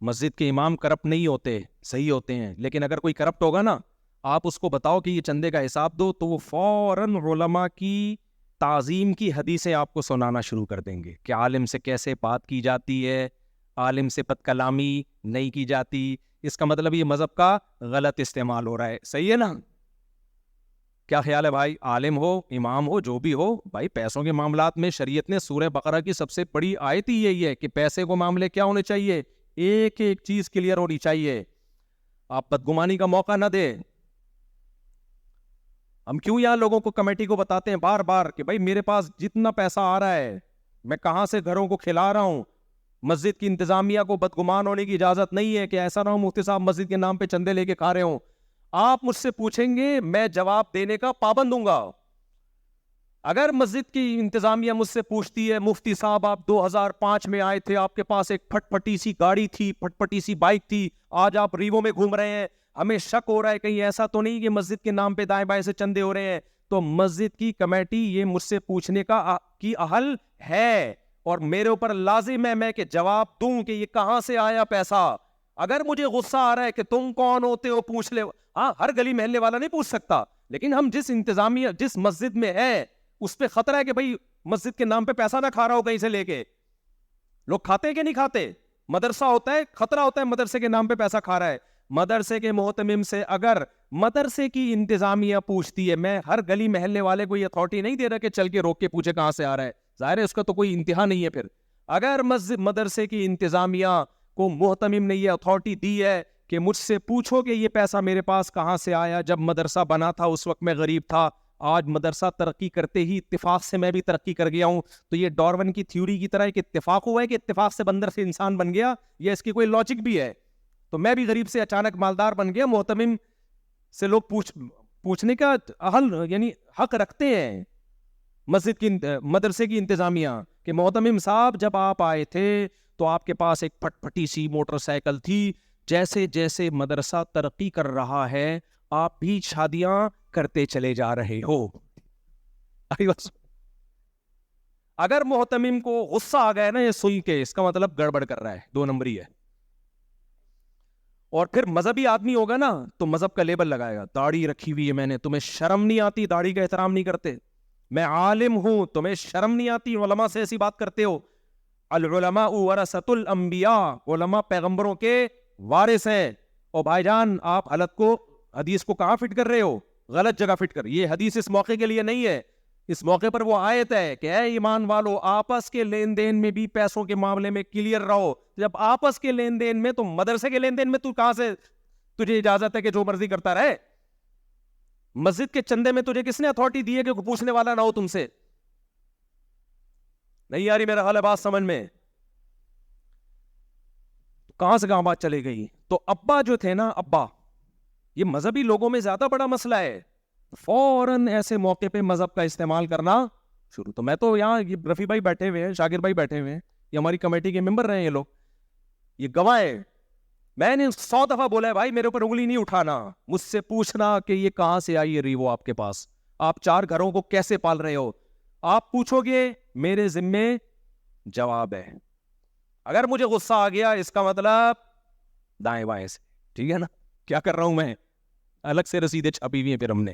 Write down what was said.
مسجد کے امام کرپٹ نہیں ہوتے, صحیح ہوتے ہیں, لیکن اگر کوئی کرپٹ ہوگا نا, آپ اس کو بتاؤ کہ یہ چندے کا حساب دو, تو وہ فوراً علماء کی تعظیم کی حدیثیں آپ کو سنانا شروع کر دیں گے کہ عالم سے کیسے بات کی جاتی ہے, عالم سے بد کلامی نہیں کی جاتی. اس کا مطلب یہ مذہب کا غلط استعمال ہو رہا ہے. صحیح ہے نا؟ کیا خیال ہے بھائی؟ عالم ہو, امام ہو, جو بھی ہو بھائی, پیسوں کے معاملات میں شریعت نے سورہ بقرہ کی سب سے بڑی آیت ہی یہی ہے کہ پیسے کو معاملے کیا ہونے چاہیے, ایک ایک چیز کلیئر ہونی چاہیے. آپ بدگمانی کا موقع نہ دیں. ہم کیوں یہاں لوگوں کو, کمیٹی کو بتاتے ہیں بار بار کہ بھائی میرے پاس جتنا پیسہ آ رہا ہے, میں کہاں سے گھروں کو کھلا رہا ہوں. مسجد کی انتظامیہ کو بدگمان ہونے کی اجازت نہیں ہے کہ ایسا نہ ہو مفتی صاحب مسجد کے نام پہ چندے لے کے کھا رہے ہوں. آپ مجھ سے پوچھیں گے, میں جواب دینے کا پابند ہوں گا. اگر مسجد کی انتظامیہ مجھ سے پوچھتی ہے مفتی صاحب آپ 2005 میں آئے تھے, آپ کے پاس ایک پھٹ پھٹی سی گاڑی تھی, پھٹ پھٹی سی بائک تھی, آج آپ ریوو میں گھوم رہے ہیں, ہمیں شک ہو رہا ہے کہیں ایسا تو نہیں کہ مسجد کے نام پہ دائیں بائیں سے چندے ہو رہے ہیں, تو مسجد کی کمیٹی یہ مجھ سے پوچھنے کا کی اہل ہے, اور میرے اوپر لازم ہے میں کہ جواب دوں کہ یہ کہاں سے آیا پیسہ. اگر مجھے غصہ آ رہا ہے کہ تم کون ہوتے ہو پوچھ لے, ہاں ہر گلی محلے والا نہیں پوچھ سکتا, لیکن ہم جس انتظامیہ جس مسجد میں ہے اس پہ خطرہ ہے کہ بھائی مسجد کے نام پہ پیسہ نہ کھا رہا ہو کہیں سے لے کے. لوگ کھاتے کہ نہیں کھاتے؟ مدرسہ ہوتا ہے, خطرہ ہوتا ہے مدرسے کے نام پہ پیسہ کھا رہا ہے. مدرسے کے محتمم سے اگر مدرسے کی انتظامیہ پوچھتی ہے, میں ہر گلی محلے والے کو یہ اتھارٹی نہیں دے رہا کہ چل کے روک کے پوچھے کہاں سے آ رہا ہے, ظاہر ہے اس کا تو کوئی انتہا نہیں ہے. پھر اگر مدرسے کی انتظامیہ کو محتمم نے یہ اتھارٹی دی ہے کہ مجھ سے پوچھو کہ یہ پیسہ میرے پاس کہاں سے آیا, جب مدرسہ بنا تھا اس وقت میں غریب تھا, آج مدرسہ ترقی کرتے ہی اتفاق سے میں بھی ترقی کر گیا ہوں, تو یہ ڈارون کی تھیوری کی طرح ایک اتفاق ہوا ہے کہ اتفاق سے بندر سے انسان بن گیا, یہ اس کی کوئی لاجک بھی ہے. تو میں بھی غریب سے اچانک مالدار بن گیا. محتمم سے لوگ پوچھنے کا اہل یعنی حق رکھتے ہیں مسجد کی مدرسے کی انتظامیہ کہ محتمم صاحب جب آپ آئے تھے تو آپ کے پاس ایک پھٹ پھٹی سی موٹر سائیکل تھی, جیسے جیسے مدرسہ ترقی کر رہا ہے آپ بھی شادیاں کرتے چلے جا رہے ہو. اگر محتمم کو غصہ آ گیا نا یہ سن کے, اس کا مطلب گڑبڑ کر رہا ہے, 2 نمبری ہے. اور پھر مذہبی آدمی ہوگا نا تو مذہب کا لیبل لگائے گا, داڑھی رکھی ہوئی ہے میں نے, تمہیں شرم نہیں آتی, داڑھی کا احترام نہیں کرتے. میں عالم ہوں, تمہیں شرم نہیں آتی, علماء سے ایسی بات کرتے ہو. العلماء ورثۃ الانبیاء, علماء پیغمبروں کے وارث ہیں. اور بھائی جان آپ حدیث کو کہاں فٹ کر رہے ہو؟ غلط جگہ فٹ کر. یہ حدیث اس موقع کے لیے نہیں ہے, اس موقع پر وہ آیت ہے کہ اے ایمان والو آپس کے لین دین میں بھی پیسوں کے معاملے میں کلیئر رہو. جب آپس کے لین دین میں, تو مدرسے کے لین دین میں تو کہاں سے تجھے اجازت ہے کہ جو مرضی کرتا رہے؟ مسجد کے چندے میں تجھے کس نے اتھارٹی دی ہے کہ پوچھنے والا نہ ہو تم سے؟ نہیں آ رہی میرا حال ہے بات سمجھ میں؟ کہاں سے کہاں بات چلے گئی؟ تو ابا جو تھے نا, ابا, یہ مذہبی لوگوں میں زیادہ بڑا مسئلہ ہے. فوراً ایسے موقع پہ مذہب کا استعمال کرنا شروع. تو میں تو یہاں رفیع بھائی بیٹھے ہوئے ہیں, شاکر بھائی بیٹھے ہوئے ہیں, یہ ہماری کمیٹی کے ممبر رہے ہیں, یہ لوگ یہ گواہ ہیں. میں نے 100 دفعہ بولا ہے بھائی میرے اوپر انگلی نہیں اٹھانا, مجھ سے پوچھنا کہ یہ کہاں سے آئی ہے ریوو آپ کے پاس, آپ 4 گھروں کو کیسے پال رہے ہو. آپ پوچھو گے میرے ذمے جواب ہے. اگر مجھے غصہ آ گیا اس کا مطلب دائیں بائیں سے, ٹھیک ہے نا؟ کیا کر رہا ہوں میں؟ الگ سے رسیدیں چھپی ہوئی ہیں پھر ہم نے.